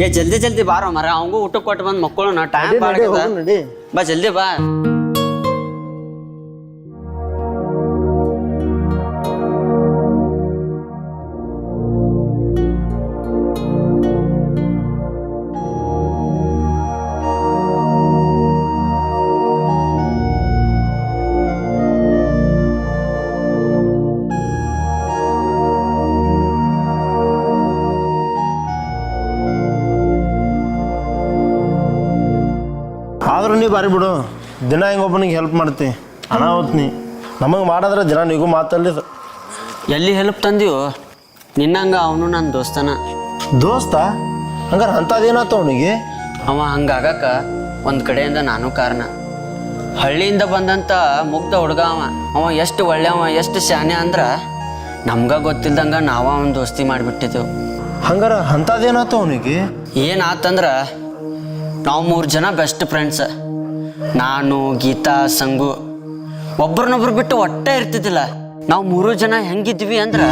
ಏ ಜಲ್ದಿ ಜಲ್ದಿ ಬಾರೋ ಮರ ಅವಂಗೂ ಊಟ ಕೊಟ್ಟು ಬಂದು ಮಕ್ಕಳು ಟೈಮ್ ನಡಿ ಬಾ ಜಲ್ದಿ ಬಾ. ಆದ್ರೂ ನೀ ಬಾರಿ ಬಿಡು, ದಿನ ಹಿಂಗೊಬ್ಬನಿಗೆ ಹೆಲ್ಪ್ ಮಾಡ್ತಿ, ಅನಾಹುತ್ ನಮಗೆ ಮಾಡಿದ್ರೆ ದಿನ ನೀಗೂ ಮಾತಲ್ಲಿದು. ಎಲ್ಲಿ ಹೆಲ್ಪ್ ತಂದೀವು? ನಿನ್ನಂಗ ಅವನು ನನ್ನ ದೋಸ್ತನ. ದೋಸ್ತ ಹಂಗಾರೆ ಅಂಥದ್ದೇನಾಯ್ತು ಅವನಿಗೆ? ಅವ ಹಂಗಾಗಕ್ಕ ಒಂದು ಕಡೆಯಿಂದ ನಾನು ಕಾರಣ. ಹಳ್ಳಿಯಿಂದ ಬಂದಂಥ ಮುಗ್ಧ ಹುಡುಗ ಅವ ಎಷ್ಟು ಒಳ್ಳೆಯವ, ಎಷ್ಟು ಶಾನೆ ಅಂದ್ರೆ ನಮ್ಗೆ ಗೊತ್ತಿಲ್ದಂಗೆ ನಾವು ಅವನ ದೋಸ್ತಿ ಮಾಡಿಬಿಟ್ಟಿದ್ದೆವು. ಹಂಗಾರೆ ಅಂಥದ್ದೇನಾಯ್ತು ಅವನಿಗೆ? ಏನಾತಂದ್ರೆ ನಾವು 3 ಜನ ಬೆಸ್ಟ್ ಫ್ರೆಂಡ್ಸ್. ನಾನು, ಗೀತಾ, ಸಂಗು ಒಬ್ರನ್ನೊಬ್ರು ಬಿಟ್ಟು ಒಟ್ಟೆ ಇರ್ತಿದ್ದಿಲ್ಲ. ನಾವು 3 ಜನ ಹೆಂಗಿದ್ವಿ ಅಂದ್ರೆ